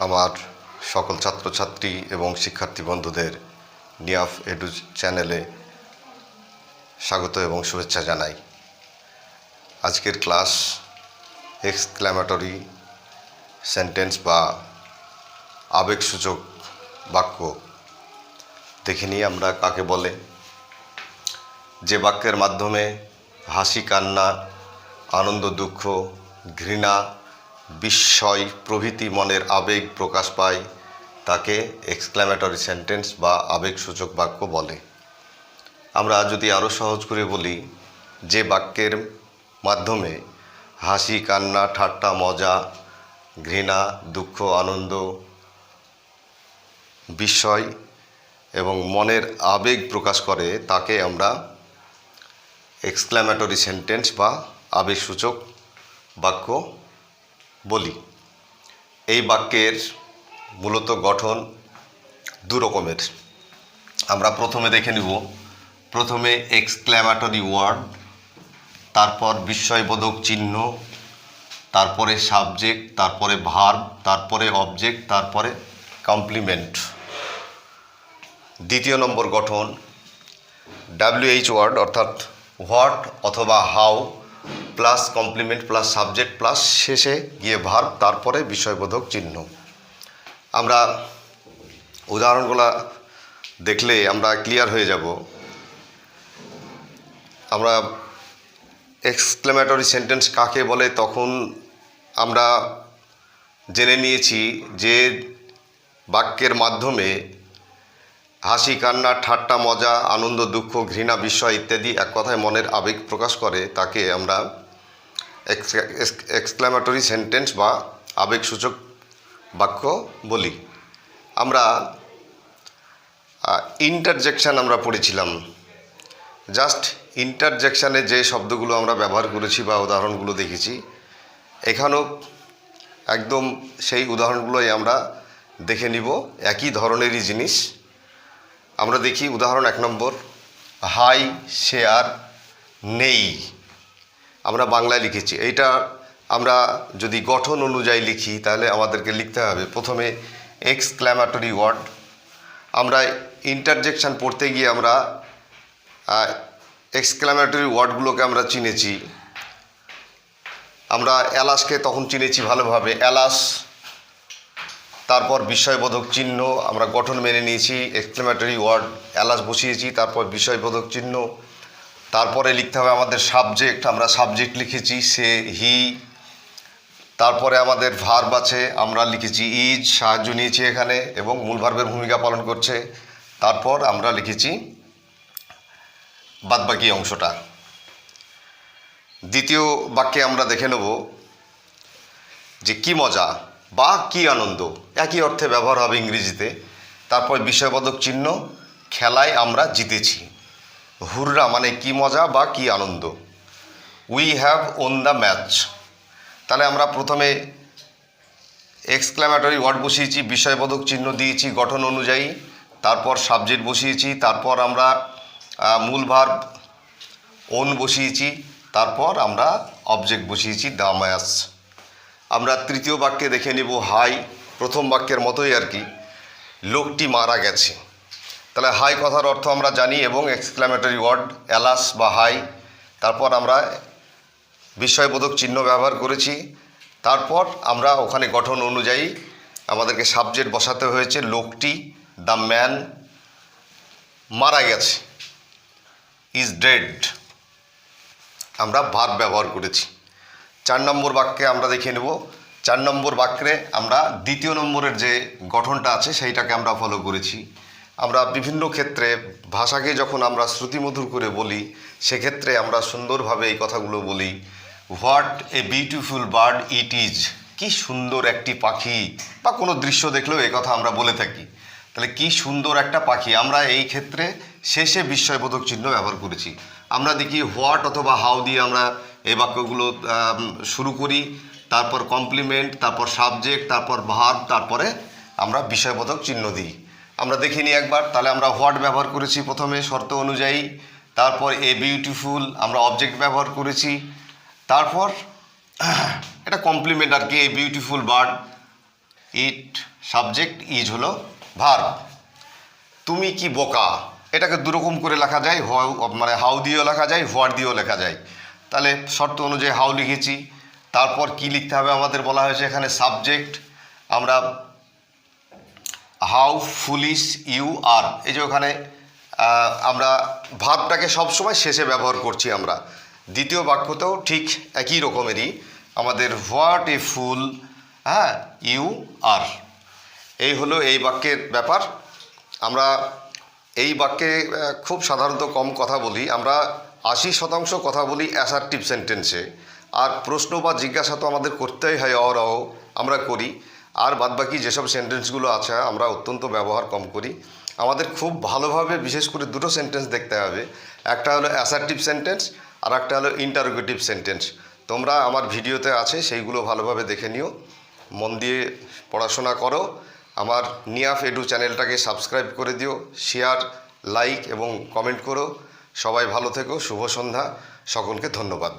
আমার সকল ছাত্রছাত্রী এবং শিক্ষার্থী বন্ধুদের নিয়াফ এডু চ্যানেলে স্বাগত এবং শুভেচ্ছা জানাই। আজকের ক্লাস এক্সক্ল্যামেটরি সেন্টেন্স বা আবেগসূচক বাক্য দেখে নিয়ে আমরা কাকে বলে। যে বাক্যের মাধ্যমে হাসি, কান্না, আনন্দ, দুঃখ, ঘৃণা, বিস্ময় প্রভৃতি মনের আবেগ প্রকাশ পায় তাকে এক্সক্ল্যামেটরি সেন্টেন্স বা আবেগসূচক বাক্য বলে। আমরা যদি আরও সহজ করে বলি, যে বাক্যের মাধ্যমে হাসি, কান্না, ঠাট্টা, মজা, ঘৃণা, দুঃখ, আনন্দ, বিস্ময় এবং মনের আবেগ প্রকাশ করে তাকে আমরা এক্সক্ল্যামেটরি সেন্টেন্স বা আবেগসূচক বাক্য বলি। এই বাক্যের মূলত গঠন দু রকমের। আমরা প্রথমে দেখে নিব, প্রথমে এক্সক্ল্যামেটরি ওয়ার্ড, তারপর বিস্ময়বোধক চিহ্ন, তারপরে সাবজেক্ট, তারপরে ভার্ব, তারপরে অবজেক্ট, তারপরে কমপ্লিমেন্ট। দ্বিতীয় নম্বর গঠন WH ওয়ার্ড, অর্থাৎ হোয়াট অথবা how plus complement plus subject plus শেষে গিয়ে ভার্ব, তারপরে বিস্ময়বোধক চিহ্ন। আমরা উদাহরণগুলো দেখলে আমরা ক্লিয়ার হয়ে যাব। আমরা এক্সক্ল্যামেটরি সেন্টেন্স কাকে বলে তখন আমরা জেনে নিয়েছি যে বাক্যের মাধ্যমে হাসি, কান্না, ঠাট্টা, মজা, আনন্দ, দুঃখ, ঘৃণা, বিস্ময় ইত্যাদি এক কথায় মনের আবেগ প্রকাশ করে তাকে আমরা এক্সক্ল্যামেটরি সেন্টেন্স বা আবেগসূচক বাক্য বলি। আমরা ইন্টারজেকশন আমরা পড়েছিলাম। জাস্ট ইন্টারজেকশানে যে শব্দগুলো আমরা ব্যবহার করেছি বা উদাহরণগুলো দেখেছি, এখানেও একদম সেই উদাহরণগুলোই আমরা দেখে নিব, একই ধরনেরই জিনিস। আমরা দেখি উদাহরণ 1 নম্বর, হাই, শেয়ার, নেই। আমরা বাংলায় লিখেছি। এইটা আমরা যদি গঠন অনুযায়ী লিখি তাহলে আমাদেরকে লিখতে হবে প্রথমে এক্সক্ল্যামেটরি ওয়ার্ড। আমরা ইন্টারজেকশন পড়তে গিয়ে আমরা এক্সক্ল্যামেটরি ওয়ার্ডগুলোকে আমরা চিনেছি। আমরা এলাসকে তখন চিনেছি ভালোভাবে, এলাস, তারপর বিস্ময়বোধক চিহ্ন আমরা গঠন মেনে নিয়েছি, এক্সক্লেমেটরি ওয়ার্ড এলাস বসিয়েছি, তারপর বিস্ময়বোধক চিহ্ন, তারপরে লিখতে হবে আমাদের সাবজেক্ট, আমরা সাবজেক্ট লিখেছি সে, হি, তারপরে আমাদের ভার্ব আছে, আমরা লিখেছি ইজ, সাহায্য নিয়েছি এখানে এবং মূল ভার্বের ভূমিকা পালন করছে, তারপর আমরা লিখেছি বাদবাকি অংশটা। দ্বিতীয় বাক্যে আমরা দেখে নেব যে কি মজা বা কি আনন্দ, একই অর্থে ব্যবহার হবে ইংরেজিতে। তারপর বিস্ময়বোধক চিহ্ন, খেলায় আমরা জিতেছি। হুররা মানে কি মজা বা কি আনন্দ। We have won the match. তাহলে আমরা প্রথমে এক্সক্ল্যামেটরি ওয়ার্ড বসিয়েছি, বিস্ময়বোধক চিহ্ন দিয়েছি গঠন অনুযায়ী, তারপর সাবজেক্ট বসিয়েছি, তারপর আমরা মূল ভার্ব ওন বসিয়েছি, তারপর আমরা অবজেক্ট বসিয়েছি দ্য ম্যাচ। আমরা তৃতীয় বাক্যে দেখে নিব হাই, প্রথম বাক্যের মতোই আর কি, লোকটি মারা গেছে। তাহলে হাই কথার অর্থ আমরা জানি এবং এক্সক্ল্যামেটরি ওয়ার্ড এলাস বা হাই, তারপর আমরা বিস্ময়বোধক চিহ্ন ব্যবহার করেছি, তারপর আমরা ওখানে গঠন অনুযায়ী আমাদেরকে সাবজেক্ট বসাতে হয়েছে লোকটি, দ্য ম্যান, মারা গেছে, ইজ ডেড, আমরা ভার্ব ব্যবহার করেছি। 4 নম্বর বাক্যে আমরা দেখে নেব। 4 নম্বর বাক্যে আমরা দ্বিতীয় নম্বরের যে গঠনটা আছে সেইটাকে আমরা ফলো করেছি। আমরা বিভিন্ন ক্ষেত্রে ভাষাকে যখন আমরা শ্রুতিমধুর করে বলি সেক্ষেত্রে আমরা সুন্দরভাবে এই কথাগুলো বলি। What a beautiful bird it is, কি সুন্দর একটি পাখি, বা কোনো দৃশ্য দেখলেও এই কথা আমরা বলে থাকি। তাহলে কি সুন্দর একটা পাখি, আমরা এই ক্ষেত্রে শেষে বিস্ময়বোধক চিহ্ন ব্যবহার করেছি। আমরা দেখি হোয়াট অথবা হাউ দিয়ে আমরা এই বাক্যগুলো শুরু করি, তারপর কমপ্লিমেন্ট, তারপর সাবজেক্ট, তারপর ভার্ব, তারপরে আমরা বিস্ময়বোধক চিহ্ন দিই। আমরা দেখে নিই একবার। তাহলে আমরা হোয়াট ব্যবহার করেছি প্রথমে শর্ত অনুযায়ী, তারপর এ বিউটিফুল আমরা অবজেক্ট ব্যবহার করেছি, তারপর এটা কমপ্লিমেন্ট আর কি, a beautiful bird it subject, is হলো ভার্ব। তুমি কি বোকা, এটাকে দুরকম করে লেখা যায়, মানে হাউ দিয়েও লেখা যায়, হোয়াট দিয়েও লেখা যায়। তাহলে শর্ত অনুযায়ী হাউ লিখেছি, তারপর কি লিখতে হবে আমাদের বলা হয়েছে এখানে সাবজেক্ট, আমরা হাউ ফুলিশ ইউ আর, এই যে ওখানে আমরা ভার্বটাকে সবসময় শেষে ব্যবহার করছি আমরা। দ্বিতীয় বাক্যতেও ঠিক একই রকমেরই আমাদের হোয়াট এ ফুল, হ্যাঁ, ইউ আর। এই হলো এই বাক্যের ব্যাপার। আমরা এই বাক্যে খুব সাধারণত কম কথা বলি, আমরা 80% কথা বলি অ্যাসার্টিভ সেন্টেন্সে। আর প্রশ্ন বা জিজ্ঞাসা তো আমাদের করতেই হয়, অহরহ আমরা করি। আর বাদবাকি যেসব সেন্টেন্সগুলো আছে আমরা অত্যন্ত ব্যবহার কম করি। আমাদের খুব ভালোভাবে বিশেষ করে দুটো সেন্টেন্স দেখতে হবে, একটা হলো অ্যাসার্টিভ সেন্টেন্স আর একটা হলো ইন্টারোগেটিভ সেন্টেন্স। তোমরা আমার ভিডিওতে আছে, সেইগুলো ভালোভাবে দেখে নিও, মন দিয়ে পড়াশোনা করো। আমার নিয়াফ এডু চ্যানেলটাকে সাবস্ক্রাইব করে দিও, শেয়ার, লাইক এবং কমেন্ট করো। সবাই ভালো থেকো, শুভ সন্ধ্যা, সকলকে ধন্যবাদ।